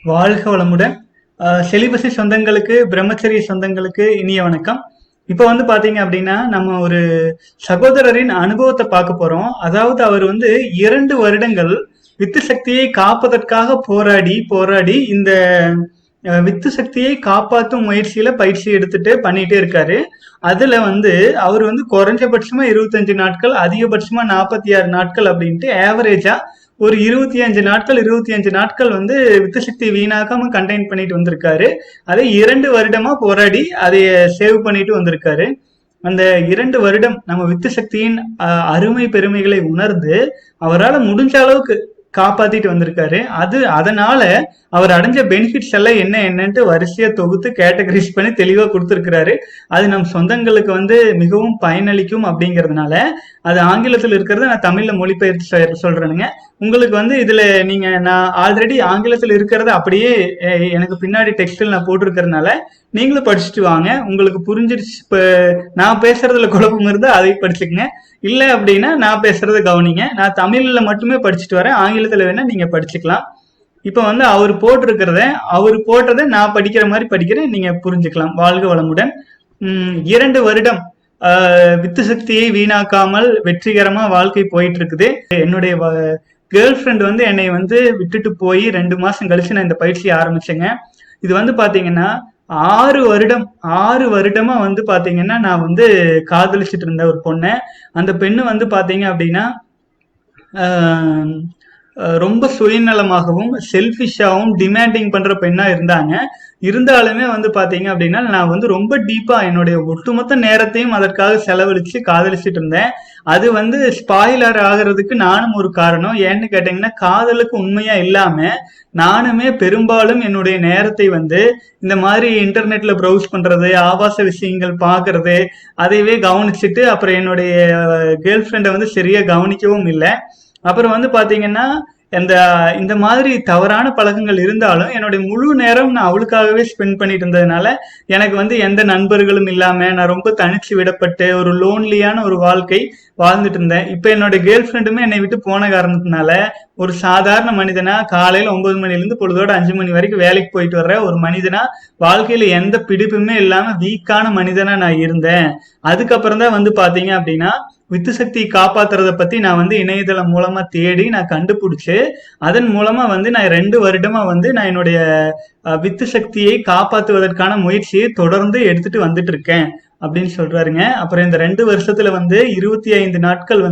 வாழ்க வளமுடன். செலிபசி சொந்தங்களுக்கு, பிரம்மச்சரிய சொந்தங்களுக்கு இனிய வணக்கம். இப்ப பாத்தீங்க அப்படின்னா நம்ம ஒரு சகோதரரின் அனுபவத்தை பார்க்க போறோம். அதாவது அவர் 2 வருடங்கள் வித்து சக்தியை காப்பதற்காக போராடி போராடி இந்த வித்து சக்தியை காப்பாற்றும் முயற்சியில பயிற்சி எடுத்துட்டு பண்ணிட்டே இருக்காரு. அதுல அவர் குறைஞ்சபட்சமா 25 நாட்கள், அதிகபட்சமா 46 நாட்கள் அப்படின்ட்டு ஆவரேஜா ஒரு 25 நாட்கள் வித்து சக்தி வீணாக்காம கண்டெயின் பண்ணிட்டு வந்திருக்காரு. அதை 2 வருடமா போராடி அதை சேவ் பண்ணிட்டு வந்திருக்காரு. அந்த 2 வருடம் நம்ம வித்து சக்தியின் அருமை பெருமைகளை உணர்ந்து அவரால் முடிஞ்ச அளவுக்கு காப்பாத்திட்டு வந்திருக்காரு. அதனால அவர் அடைஞ்ச பெனிஃபிட்ஸ் எல்லாம் என்னன்ட்டு வரிசையா தொகுத்து கேட்டகரைஸ் பண்ணி தெளிவா கொடுத்திருக்கிறாரு. அது நம் சொந்தங்களுக்கு மிகவும் பயனளிக்கும் அப்படிங்கறதுனால அது ஆங்கிலத்தில் இருக்கிறத நான் தமிழ்ல மொழிபெயர்த்து சொல்றேனுங்க. உங்களுக்கு இதுல நான் ஆல்ரெடி ஆங்கிலத்தில் இருக்கிறத அப்படியே எனக்கு பின்னாடி டெக்ஸ்டில் நான் போட்டிருக்கிறதுனால நீங்களும் படிச்சுட்டு வாங்க. உங்களுக்கு புரிஞ்சிருச்சு. இப்ப நான் பேசுறதுல குழப்பம் இருந்தா அதை படிச்சுக்கங்க. இல்ல அப்படின்னா நான் பேசுறத கவனிங்க. நான் தமிழ்ல மட்டுமே படிச்சுட்டு வரேன், ஆங்கிலத்துல வேணா நீங்க படிச்சுக்கலாம். இப்ப அவர் போட்டதை நான் படிக்கிற மாதிரி படிக்கிறேன், நீங்க புரிஞ்சுக்கலாம். வாழ்க வளமுடன். 2 வருடம் வித்து சக்தியை வீணாக்காமல் வெற்றிகரமா வாழ்க்கை போயிட்டு இருக்குது. என்னுடைய கேர்ள் ஃப்ரெண்ட் என்னை விட்டுட்டு போய் 2 மாசம் கழிச்சு நான் இந்த பயிற்சியை ஆரம்பிச்சேங்க. இது பாத்தீங்கன்னா 6 வருடமா பாத்தீங்கன்னா நான் காதலிச்சுட்டு இருந்த ஒரு பொண்ணை. அந்த பெண்ணு பாத்தீங்க அப்படின்னா ரொம்ப சுயநலமாகவும் செல்ஃபிஷாவும் டிமாண்டிங் பண்ற பெண்ணா இருந்தாங்க. இருந்தாலுமே பாத்தீங்க அப்படின்னா நான் ரொம்ப டீப்பா என்னுடைய ஒட்டுமொத்த நேரத்தையும் அதற்காக செலவழிச்சு காதலிச்சுட்டு இருந்தேன். அது ஸ்பாயிலர் ஆகிறதுக்கு நானும் ஒரு காரணம். ஏன்னு கேட்டீங்கன்னா, காதலுக்கு உண்மையா இல்லாம நானுமே பெரும்பாலும் என்னுடைய நேரத்தை இந்த மாதிரி இன்டர்நெட்ல ப்ரௌஸ் பண்றது, ஆபாச விஷயங்கள் பாக்குறது, அதையவே கவனிச்சுட்டு அப்புறம் என்னுடைய கேர்ள் ஃப்ரெண்டை சரியா கவனிக்கவும் இல்லை. அப்புறம் பாத்தீங்கன்னா இந்த மாதிரி தவறான பழக்கங்கள் இருந்தாலும் என்னுடைய முழு நேரம் நான் அவளுக்காகவே ஸ்பெண்ட் பண்ணிட்டு இருந்ததுனால எனக்கு எந்த நண்பர்களும் இல்லாம நான் ரொம்ப தனிச்சு விடப்பட்டு ஒரு லோன்லியான ஒரு வாழ்க்கை வாழ்ந்துட்டு இருந்தேன். இப்ப என்னோட கேர்ள் ஃப்ரெண்டுமே என்னை விட்டு போன காரணத்தினால ஒரு சாதாரண மனிதனா காலையில 9 மணிலிருந்து பொழுதோட 5 மணி வரைக்கும் வேலைக்கு போயிட்டு வர்ற ஒரு மனிதனா, வாழ்க்கையில எந்த பிடிப்புமே இல்லாம வீக்கான மனிதனா நான் இருந்தேன். அதுக்கப்புறம் தான் பாத்தீங்க அப்படின்னா வித்து சக்தி காப்பாத்துறத பத்தி நான் இணையதளம் மூலமா தேடி நான் கண்டுபிடிச்சு அதன் மூலமா நான் 2 வருடமா நான் என்னுடைய வித்து சக்தியை காப்பாத்துவதற்கான முயற்சியை தொடர்ந்து எடுத்துட்டு வந்துட்டு இருக்கேன் அப்படின்னு சொல்றாருங்க. அப்புறம் இந்த 2 வருஷத்துல 25 நாட்கள்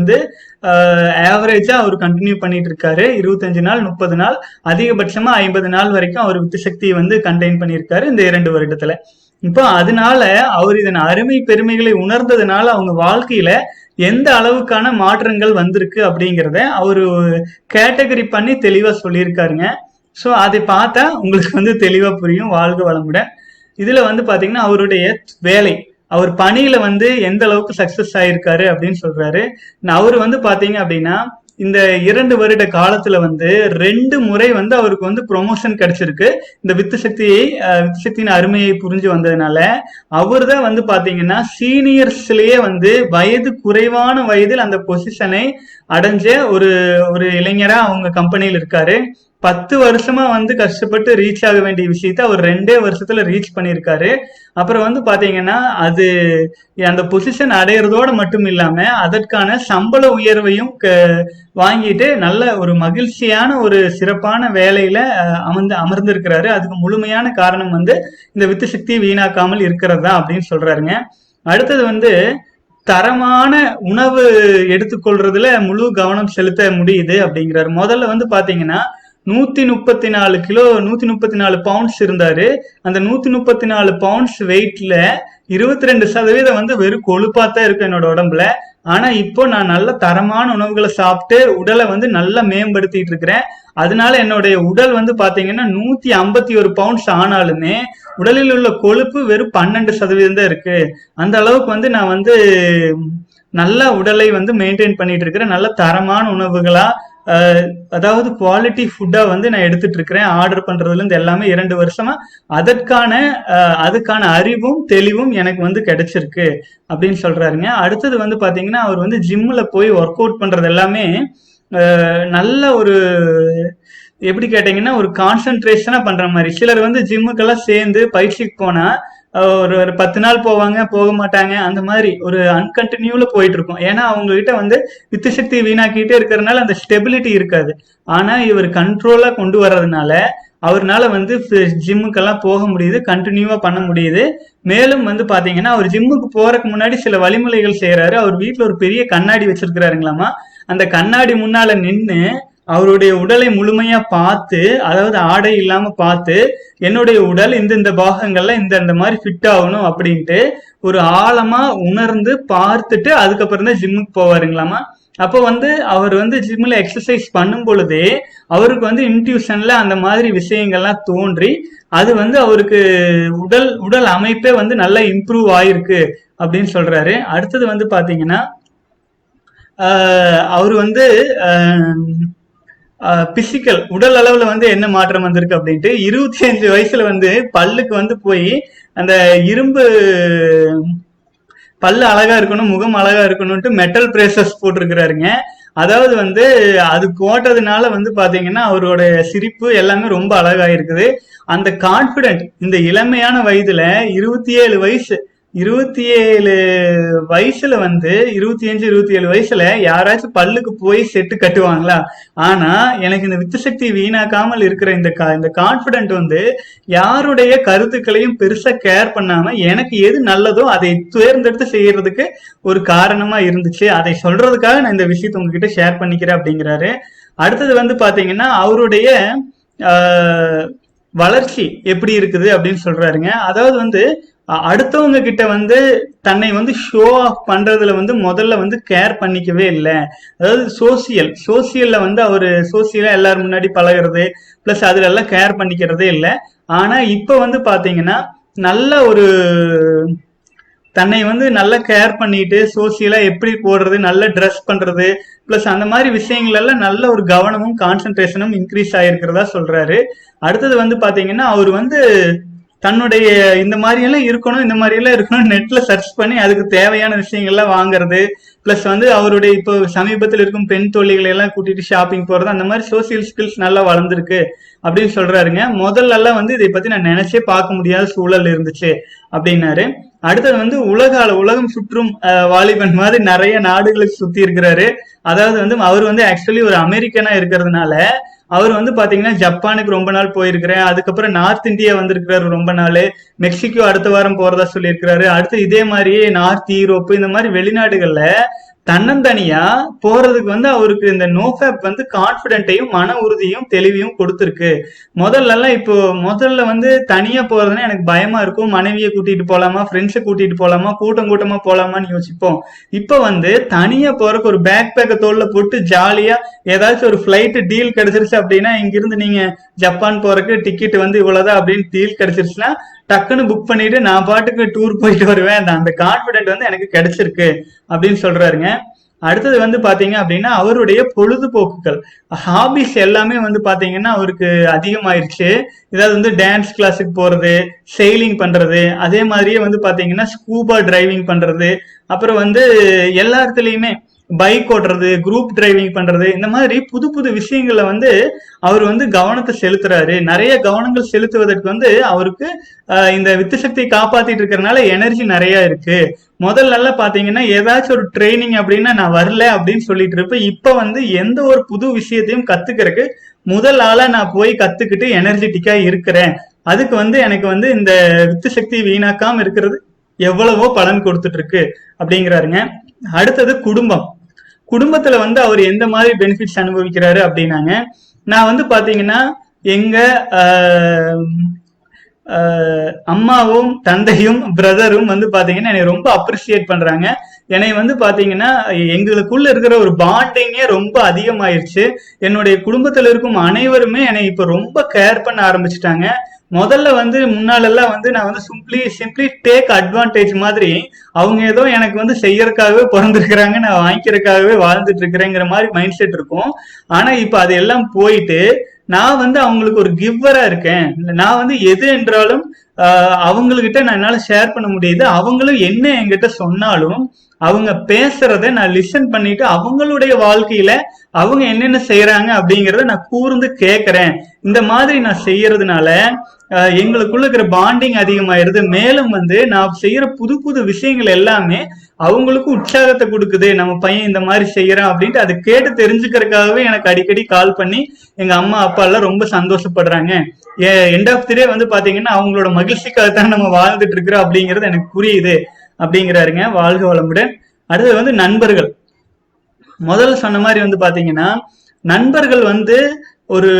ஆவரேஜா அவர் கண்டினியூ பண்ணிட்டு இருக்காரு. 25 நாள், 30 நாள், அதிகபட்சமா 50 நாள் வரைக்கும் அவர் வித்து சக்தியை கண்டெயின் பண்ணியிருக்காரு இந்த 2 வருடத்துல. இப்போ அதனால அவர் இதன் அருமை பெருமைகளை உணர்ந்ததுனால அவங்க வாழ்க்கையில எந்த அளவுக்கான மாற்றங்கள் வந்திருக்கு அப்படிங்கிறத அவரு கேட்டகரி பண்ணி தெளிவா சொல்லியிருக்காருங்க. ஸோ அதை பார்த்தா உங்களுக்கு தெளிவா புரியும். வாழ்க வளமுடன். இதுல பாத்தீங்கன்னா அவருடைய வேலை, அவர் பணியில எந்த அளவுக்கு சக்சஸ் ஆயிருக்காரு அப்படின்னு சொல்றாரு. அவரு பாத்தீங்க அப்படின்னா இந்த 2 வருட காலத்துல 2 முறை அவருக்கு ப்ரொமோஷன் கிடைச்சிருக்கு. இந்த வித்து சக்தியின் அருமையை புரிஞ்சு வந்ததுனால அவர் தான் பாத்தீங்கன்னா சீனியர்ஸ்லயே வயது குறைவான வயதில் அந்த பொசிஷனை அடைஞ்ச ஒரு இளைஞரா அவங்க கம்பெனியில் இருக்காரு. 10 வருஷமா கஷ்டப்பட்டு ரீச் ஆக வேண்டிய விஷயத்த அவர் 2 வருஷத்துல ரீச் பண்ணியிருக்காரு. அப்புறம் பாத்தீங்கன்னா அது அந்த பொசிஷன் அடையிறதோட மட்டும் இல்லாம அதற்கான சம்பள உயர்வையும் வாங்கிட்டு நல்ல ஒரு மகிழ்ச்சியான ஒரு சிறப்பான வேலையில அமர்ந்திருக்கிறாரு. அதுக்கு முழுமையான காரணம் இந்த வித்து சக்தி வீணாக்காமல் இருக்கிறது தான் அப்படின்னு சொல்றாருங்க. அடுத்தது தரமான உணவு எடுத்துக்கொள்றதுல முழு கவனம் செலுத்த முடியுது அப்படிங்கிறாரு. முதல்ல பாத்தீங்கன்னா 134 பவுண்ட்ஸ் இருந்தாரு. அந்த 134 பவுண்ட்ஸ் வெயிட்ல 22% வெறும் கொழுப்பாத்தான் இருக்கும் என்னோட உடம்புல. ஆனா இப்போ நான் நல்ல தரமான உணவுகளை சாப்பிட்டு உடலை நல்லா மேம்படுத்திட்டு இருக்கிறேன். அதனால என்னுடைய உடல் பாத்தீங்கன்னா 151 பவுண்ட்ஸ் ஆனாலுமே உடலில் உள்ள கொழுப்பு வெறும் 12% தான் இருக்கு. அந்த அளவுக்கு நான் நல்ல உடலை மெயின்டைன் பண்ணிட்டு இருக்கிறேன். நல்ல தரமான உணவுகளா, அதாவது குவாலிட்டி ஃபுட்டா நான் எடுத்துட்டு இருக்கிறேன். ஆர்டர் பண்றதுல இருந்து எல்லாமே 2 வருஷமா அதுக்கான அறிவும் தெளிவும் எனக்கு கிடைச்சிருக்கு அப்படின்னு சொல்றாருங்க. அடுத்தது பாத்தீங்கன்னா அவர் ஜிம்ல போய் ஒர்க் அவுட் பண்றது எல்லாமே நல்ல ஒரு எப்படி கேட்டீங்கன்னா ஒரு கான்சென்ட்ரேஷனா பண்ற மாதிரி. சிலர் வந்து ஜிம்முக்கெல்லாம் சேர்ந்து பயிற்சிக்கு போனா ஒரு 10 நாள் போவாங்க, போக மாட்டாங்க. அந்த மாதிரி ஒரு அன்கண்டினியூல போயிட்டு இருக்கும். ஏன்னா அவங்க கிட்ட வந்து வித்து சக்தி வீணாக்கிட்டே இருக்கிறதுனால அந்த ஸ்டெபிலிட்டி இருக்காது. ஆனா இவர் கண்ட்ரோலா கொண்டு வர்றதுனால அவர்னால வந்து ஜிம்முக்கெல்லாம் போக முடியுது, கண்டினியூவா பண்ண முடியுது. மேலும் வந்து பாத்தீங்கன்னா அவர் ஜிம்முக்கு போறதுக்கு முன்னாடி சில வழிமுறைகள் செய்யறாரு. அவர் வீட்டுல ஒரு பெரிய கண்ணாடி வச்சிருக்கிறாருங்களாமா. அந்த கண்ணாடி முன்னால நின்னு அவருடைய உடலை முழுமையா பார்த்து, அதாவது ஆடை இல்லாம பார்த்து, என்னுடைய உடல் இந்த பாகங்கள்ல இந்த மாதிரி ஃபிட் ஆகணும் அப்படின்ட்டு ஒரு ஆழமா உணர்ந்து பார்த்துட்டு அதுக்கப்புறம் தான் ஜிம்முக்கு போவாருங்களாமா. அப்போ வந்து அவர் வந்து ஜிம்ல எக்ஸசைஸ் பண்ணும் பொழுதே அவருக்கு வந்து இன்ட்யூஷன்ல அந்த மாதிரி விஷயங்கள்லாம் தோன்றி அது வந்து அவருக்கு உடல் உடல் அமைப்பே வந்து நல்லா இம்ப்ரூவ் ஆயிருக்கு அப்படின்னு சொல்றாரு. அடுத்தது வந்து பாத்தீங்கன்னா அவர் வந்து பிசிக்கல் உடல் அளவுல வந்து என்ன மாற்றம் வந்திருக்கு அப்படின்ட்டு 25 வயசுல வந்து பல்லுக்கு வந்து போய் அந்த இரும்பு பல்லு அழகா இருக்கணும், முகம் அழகா இருக்கணும்ட்டு மெட்டல் பிரேசஸ் போட்டிருக்கிறாருங்க. அதாவது வந்து அது போட்டதுனால வந்து பாத்தீங்கன்னா அவரோட சிரிப்பு எல்லாமே ரொம்ப அழகா இருக்குது. அந்த கான்பிடென்ட் இந்த இளமையான வயதுல 27 வயசு 27 வயசுல வந்து 25-27 வயசுல யாராச்சும் பல்லுக்கு போய் செட்டு கட்டுவாங்களா? ஆனா எனக்கு இந்த வித்து சக்தி வீணாக்காமல் இருக்கிற இந்த கான்பிடென்ட் வந்து யாருடைய கருத்துக்களையும் பெருசா கேர் பண்ணாம எனக்கு எது நல்லதோ அதை தேர்ந்தெடுத்து செய்யறதுக்கு ஒரு காரணமா இருந்துச்சு. அதை சொல்றதுக்காக நான் இந்த விஷயத்த உங்ககிட்ட ஷேர் பண்ணிக்கிறேன் அப்படிங்கிறாரு. அடுத்தது வந்து பாத்தீங்கன்னா அவருடைய வளர்ச்சி எப்படி இருக்குது அப்படின்னு சொல்றாருங்க. அதாவது வந்து அடுத்தவங்க கிட்ட வந்து தன்னை வந்து ஷோ ஆஃப் பண்றதுல வந்து முதல்ல வந்து கேர் பண்ணிக்கவே இல்லை. அதாவது சோசியல்ல வந்து அவரு சோசியலா எல்லாரும் முன்னாடி பழகிறது பிளஸ் அதுல எல்லாம் கேர் பண்ணிக்கிறதே இல்லை. ஆனா இப்ப வந்து பாத்தீங்கன்னா நல்ல ஒரு தன்னை வந்து நல்லா கேர் பண்ணிட்டு சோசியலா எப்படி போடுறது, நல்ல ட்ரெஸ் பண்றது பிளஸ் அந்த மாதிரி விஷயங்கள் எல்லாம் நல்ல ஒரு கவனமும் கான்சென்ட்ரேஷனும் இன்க்ரீஸ் ஆயிருக்கிறதா சொல்றாரு. அடுத்தது வந்து பாத்தீங்கன்னா அவர் வந்து தன்னுடைய இந்த மாதிரி எல்லாம் இருக்கணும், இந்த மாதிரி எல்லாம் இருக்கணும் நெட்ல சர்ச் பண்ணி அதுக்கு தேவையான விஷயங்கள்லாம் வாங்குறது பிளஸ் வந்து அவருடைய இப்போ சமீபத்தில் இருக்கும் பெண் தொழில்களை எல்லாம் கூட்டிட்டு ஷாப்பிங் போறது, அந்த மாதிரி சோசியல் ஸ்கில்ஸ் நல்லா வளர்ந்துருக்கு அப்படின்னு சொல்றாருங்க. முதல்ல எல்லாம் வந்து இதை பத்தி நான் நினைச்சே பார்க்க முடியாத சூழல் இருந்துச்சு அப்படின்னாரு. அடுத்தது வந்து உலகம் சுற்றும் வாலிபன் மாதிரி நிறைய நாடுகளுக்கு சுத்தி இருக்கிறாரு. அதாவது வந்து அவர் வந்து ஆக்சுவலி ஒரு அமெரிக்கனா இருக்கிறதுனால அவர் வந்து பாத்தீங்கன்னா ஜப்பானுக்கு ரொம்ப நாள் போயிருக்கிறேன், அதுக்கப்புறம் நார்த் இந்தியா வந்திருக்கிறாரு ரொம்ப நாள், மெக்சிகோ அடுத்த வாரம் போறதா சொல்லியிருக்கிறாரு. அடுத்து இதே மாதிரியே நார்த் யூரோப் இந்த மாதிரி வெளிநாடுகள்ல தன்னந்தனியா போறதுக்கு வந்து அவருக்கு இந்த நோஃபேப் வந்து கான்பிடென்ட்டையும் மன உறுதியும் தெளிவையும் கொடுத்துருக்கு. முதல்ல வந்து தனியா போறதுன்னா எனக்கு பயமா இருக்கும், மனைவியை கூட்டிட்டு போலாமா, ஃப்ரெண்ட்ஸை கூட்டிட்டு போலாமா, கூட்டமா போலாமான்னு யோசிப்போம். இப்ப வந்து தனியா போறதுக்கு ஒரு பேக் பேக்கை தோல்ல போட்டு ஜாலியா ஏதாச்சும் ஒரு பிளைட் டீல் கிடைச்சிருச்சு அப்படின்னா, இங்கிருந்து நீங்க ஜப்பான் போறதுக்கு டிக்கெட் வந்து இவ்வளவுதான் அப்படின்னு டீல் கிடைச்சிருச்சுன்னா டக்குன்னு புக் பண்ணிட்டு நான் பாட்டுக்கு டூர் போயிட்டு வருவேன். அந்த கான்பிடென்ட் வந்து எனக்கு கிடைச்சிருக்கு அப்படின்னு சொல்றாருங்க. அடுத்தது வந்து பாத்தீங்க அப்படின்னா அவருடைய பொழுதுபோக்குகள் ஹாபிஸ் எல்லாமே வந்து பாத்தீங்கன்னா அவருக்கு அதிகமாயிருச்சு. இதாவது வந்து டான்ஸ் கிளாஸுக்கு போறது, செயிலிங் பண்றது, அதே மாதிரியே வந்து பாத்தீங்கன்னா ஸ்கூபா டிரைவிங் பண்றது, அப்புறம் வந்து எல்லா இடத்துலயுமே பைக் ஓட்டுறது, குரூப் டிரைவிங் பண்றது, இந்த மாதிரி புது புது விஷயங்கள்ல வந்து அவர் வந்து கவனத்தை செலுத்துறாரு. நிறைய கவனங்கள் செலுத்துவதற்கு வந்து அவருக்கு இந்த வித்து சக்தியை காப்பாத்திட்டு இருக்கிறதுனால எனர்ஜி நிறைய இருக்கு. முதல்ல பாத்தீங்கன்னா ஏதாச்சும் ஒரு ட்ரைனிங் அப்படின்னா நான் வரல அப்படின்னு சொல்லிட்டு இருப்பேன். இப்ப வந்து எந்த ஒரு புது விஷயத்தையும் கத்துக்கிறதுக்கு முதல் ஆளா நான் போய் கத்துக்கிட்டு எனர்ஜெட்டிக்கா இருக்கிறேன். அதுக்கு வந்து எனக்கு வந்து இந்த வித்து சக்தி வீணாக்காம இருக்கிறது எவ்வளவோ பலன் கொடுத்துட்டு இருக்கு அப்படிங்கிறாருங்க. அடுத்தது குடும்பத்துல வந்து அவர் எந்த மாதிரி பெனிஃபிட்ஸ் அனுபவிக்கிறாரு அப்படின்னாங்க. நான் வந்து பாத்தீங்கன்னா எங்க அம்மாவும் தந்தையும் பிரதரும் வந்து பாத்தீங்கன்னா என்னை ரொம்ப அப்ரிசியேட் பண்றாங்க. என்னை வந்து பாத்தீங்கன்னா எங்களுக்குள்ள இருக்கிற ஒரு பாண்டிங்கே ரொம்ப அதிகமாயிருச்சு. என்னுடைய குடும்பத்துல இருக்கும் அனைவருமே என்னை இப்ப ரொம்ப கேர் பண்ண ஆரம்பிச்சுட்டாங்க. முதல்ல வந்து முன்னாலெல்லாம் வந்து நான் வந்து சிம்பிளி டேக் அட்வான்டேஜ் மாதிரி அவங்க ஏதோ எனக்கு வந்து செய்யறதுக்காகவே பிறந்திருக்கிறாங்க, நான் வாங்கிக்கிறதுக்காகவே வாழ்ந்துட்டு இருக்கிறேங்கிற மாதிரி மைண்ட் செட் இருக்கும். ஆனா இப்ப அது எல்லாம் போயிட்டு நான் வந்து அவங்களுக்கு ஒரு கிவ்வரா இருக்கேன். நான் வந்து எது என்றாலும் அவங்ககிட்ட நான் என்னால ஷேர் பண்ண முடியுது. அவங்களும் என்ன என்கிட்ட சொன்னாலும் அவங்க பேசுறத நான் லிசன் பண்ணிட்டு அவங்களுடைய வாழ்க்கையில அவங்க என்னென்ன செய்யறாங்க அப்படிங்கறத நான் கூர்ந்து கேட்கறேன். இந்த மாதிரி நான் செய்யறதுனால எங்களுக்குள்ள இருக்கிற பாண்டிங் அதிகமாயிருது. மேலும் வந்து நான் செய்யற புது புது விஷயங்கள் எல்லாமே அவங்களுக்கு உற்சாகத்தை கொடுக்குது. நம்ம பையன் இந்த மாதிரி செய்யறான் அப்படின்ட்டு அதை கேட்டு தெரிஞ்சுக்கிறதுக்காகவே எனக்கு அடிக்கடி கால் பண்ணி எங்க அம்மா அப்பா எல்லாம் ரொம்ப சந்தோஷப்படுறாங்க. எண்ட் ஆஃப் தி டே வந்து பாத்தீங்கன்னா அவங்களோட மகிழ்ச்சிக்காகத்தான் நம்ம வாழ்ந்துட்டு இருக்கிறோம் அப்படிங்கிறது எனக்கு புரியுது அப்படிங்கிறாருங்க. வாழ்க வளமுடன். அடுத்தது வந்து நண்பர்கள். முதல்ல சொன்ன மாதிரி வந்து பாத்தீங்கன்னா நண்பர்கள் வந்து ஒரு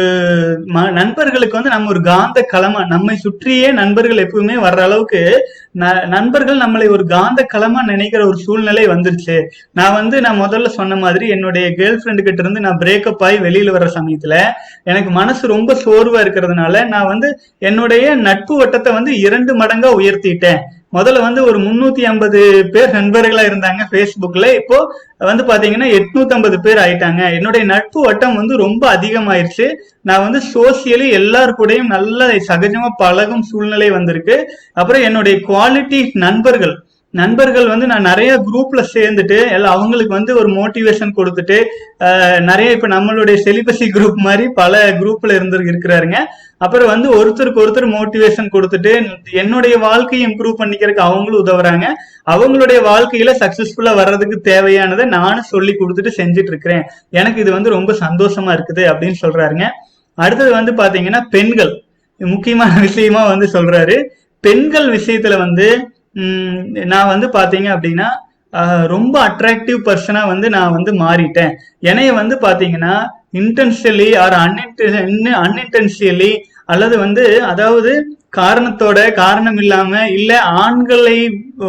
நண்பர்களுக்கு வந்து நம்ம ஒரு காந்த களமா, நம்மை சுற்றியே நண்பர்கள் எப்பவுமே வர்ற அளவுக்கு நண்பர்கள் நம்மளை ஒரு காந்த களமா நினைக்கிற ஒரு சூழ்நிலை வந்துருச்சு. நான் முதல்ல சொன்ன மாதிரி என்னுடைய கேர்ள் ஃப்ரெண்டு கிட்ட இருந்து நான் பிரேக்கப் ஆகி வெளியில வர்ற சமயத்துல எனக்கு மனசு ரொம்ப சோர்வா இருக்கிறதுனால நான் வந்து என்னுடைய நட்பு வட்டத்தை வந்து 2 மடங்கா உயர்த்திட்டேன். முதல்ல வந்து ஒரு 350 பேர் நண்பர்களா இருந்தாங்க பேஸ்புக்ல. இப்போ வந்து பாத்தீங்கன்னா 850 பேர் ஆயிட்டாங்க. என்னுடைய நட்பு வட்டம் வந்து ரொம்ப அதிகமாயிருச்சு. நான் வந்து சோசியலி எல்லாரு கூடயும் நல்ல சகஜமா பழகும் சூழ்நிலை வந்திருக்கு. அப்புறம் என்னுடைய குவாலிட்டி நண்பர்கள் வந்து நான் நிறைய குரூப்ல சேர்ந்துட்டு எல்லாம் அவங்களுக்கு வந்து ஒரு மோட்டிவேஷன் கொடுத்துட்டு நிறைய இப்ப நம்மளுடைய செலிபசி குரூப் மாதிரி பல குரூப்ல இருக்கிறாருங்க. அப்புறம் வந்து ஒருத்தருக்கு ஒருத்தர் மோட்டிவேஷன் கொடுத்துட்டு என்னுடைய வாழ்க்கையை இம்ப்ரூவ் பண்ணிக்கிறதுக்கு அவங்களும் உதவுறாங்க. அவங்களுடைய வாழ்க்கையில சக்சஸ்ஃபுல்லா வர்றதுக்கு தேவையானதை நானும் சொல்லி கொடுத்துட்டு செஞ்சுட்டு இருக்கிறேன். எனக்கு இது வந்து ரொம்ப சந்தோஷமா இருக்குது அப்படின்னு சொல்றாருங்க. அடுத்தது வந்து பாத்தீங்கன்னா பெண்கள், முக்கியமான விஷயமா வந்து சொல்றாரு. பெண்கள் விஷயத்துல வந்து நான் வந்து பாத்தீங்க அப்படின்னா ரொம்ப அட்ராக்டிவ் பர்சனா வந்து நான் வந்து மாறிட்டேன். என்னைய வந்து பாத்தீங்கன்னா இன்டென்ஷியலி ஆர் அன்இன்டென்ஷியலி அல்லது வந்து அதாவது காரணம் இல்லாம இல்ல ஆண்களை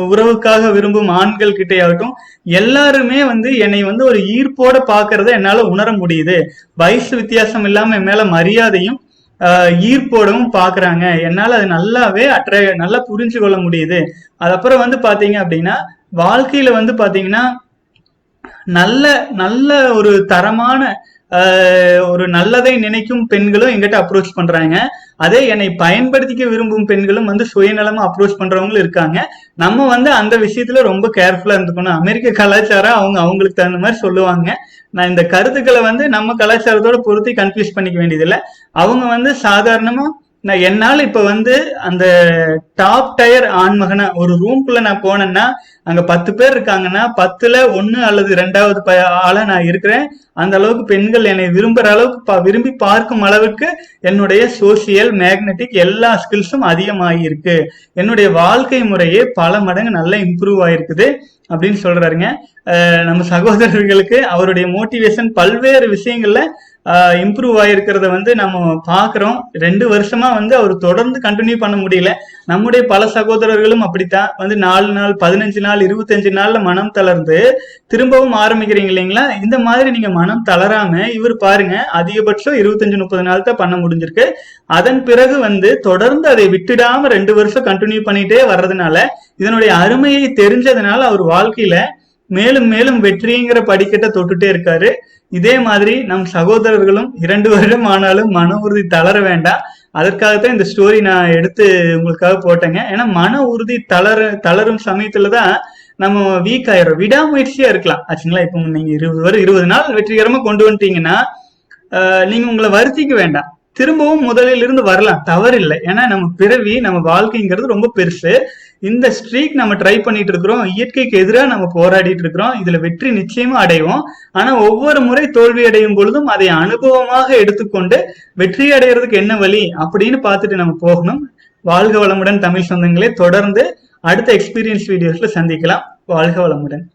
உறவுக்காக விரும்பும் ஆண்கள் கிட்டையாகட்டும் எல்லாருமே வந்து என்னை வந்து ஒரு ஈர்ப்போட பாக்குறத என்னால உணர முடியுது. வயசு வித்தியாசம் இல்லாம என் மேல மரியாதையும் ஈர்ப்போடவும் பாக்குறாங்க. என்னால அது நல்லாவே நல்லா புரிஞ்சு கொள்ள முடியுது. அதுக்கப்புறம் வந்து பாத்தீங்க அப்படின்னா வாழ்க்கையில வந்து பாத்தீங்கன்னா நல்ல நல்ல ஒரு தரமான ஒரு நல்லதை நினைக்கும் பெண்களும் எங்கிட்ட அப்ரோச் பண்றாங்க. அதே என்னை பயன்படுத்திக்க விரும்பும் பெண்களும் வந்து சுயநலமா அப்ரோச் பண்றவங்களும் இருக்காங்க. நம்ம வந்து அந்த விஷயத்துல ரொம்ப கேர்ஃபுல்லா இருந்துக்கணும். அமெரிக்க கலாச்சாரம் அவங்களுக்கு தகுந்த மாதிரி சொல்லுவாங்க. நான் இந்த கருத்துக்களை வந்து நம்ம கலாச்சாரத்தோட பொருத்தி கன்ஃபியூஸ் பண்ணிக்க வேண்டியதில்லை. அவங்க வந்து சாதாரணமா நான் என்னால இப்ப வந்து அந்த டாப் டயர் ஆண்மகனா ஒரு ரூம்குள்ள நான் போனேன்னா அங்க 10 பேர் இருக்காங்கன்னா 10ல 1 அல்லது 2வது ஆளா நான் இருக்கிறேன். அந்த அளவுக்கு பெண்கள் என்னை விரும்புற அளவுக்கு விரும்பி பார்க்கும் அளவுக்கு என்னுடைய சோசியல் மேக்னெட்டிக் எல்லா ஸ்கில்ஸும் அதிகமாகி இருக்கு. என்னுடைய வாழ்க்கை முறையே பல மடங்கு நல்லா இம்ப்ரூவ் ஆயிருக்குது அப்படின்னு சொல்றாருங்க. நம்ம சகோதரர்களுக்கு அவருடைய மோட்டிவேஷன் பல்வேறு விஷயங்கள்ல இம்ப்ரூவ் ஆயிருக்கிறத வந்து நம்ம பாக்குறோம். 2 வருஷமா வந்து அவர் தொடர்ந்து கண்டினியூ பண்ண முடியல. நம்முடைய பல சகோதரர்களும் அப்படித்தான் வந்து 4 நாள் 15 நாள் 25 நாள்ல மனம் தளர்ந்து திரும்பவும் ஆரம்பிக்கிறீங்க இல்லைங்களா? இந்த மாதிரி நீங்க மனம் தளராம இவர் பாருங்க அதிகபட்சம் 25-30 நாள் தான் பண்ண முடிஞ்சிருக்கு. அதன் பிறகு வந்து தொடர்ந்து அதை விட்டுடாம 2 வருஷம் கண்டினியூ பண்ணிட்டே வர்றதுனால இதனுடைய அருமையை தெரிஞ்சதுனால அவர் வாழ்க்கையில மேலும் மேலும் வெற்றிங்கிற படிக்கட்டை தொட்டுட்டே இருக்காரு. இதே மாதிரி நம் சகோதரர்களும் 2 வருடம் ஆனாலும் மன உறுதி தளர வேண்டாம். அதற்காகத்தான் இந்த ஸ்டோரி நான் எடுத்து உங்களுக்காக போட்டேங்க. ஏன்னா மன உறுதி தளரும் சமயத்துலதான் நம்ம வீக் ஆயிரும். விடாமுயற்சியா இருக்கலாம் ஆச்சுங்களா. இப்போ நீங்க 20 நாள் வெற்றிகரமா கொண்டு வந்துட்டீங்கன்னா நீங்க உங்களை வருத்திக்க வேண்டாம். திரும்பவும் முதலில் இருந்து வரலாம், தவறில்லை. ஏன்னா நம்ம வாழ்க்கைங்கிறது ரொம்ப பெருசு. இந்த ஸ்ட்ரீக் நம்ம ட்ரை பண்ணிட்டு இருக்கிறோம். இயற்கைக்கு எதிராக நம்ம போராடிட்டு இருக்கிறோம். இதுல வெற்றி நிச்சயமா அடைவோம். ஆனா ஒவ்வொரு முறை தோல்வி அடையும் பொழுதும் அதை அனுபவமாக எடுத்துக்கொண்டு வெற்றி அடைகிறதுக்கு என்ன வழி அப்படின்னு பார்த்துட்டு நம்ம போகணும். வாழ்க வளமுடன் தமிழ் சொந்தங்களே. தொடர்ந்து அடுத்த எக்ஸ்பீரியன்ஸ் வீடியோஸ்ல சந்திக்கலாம். வாழ்க வளமுடன்.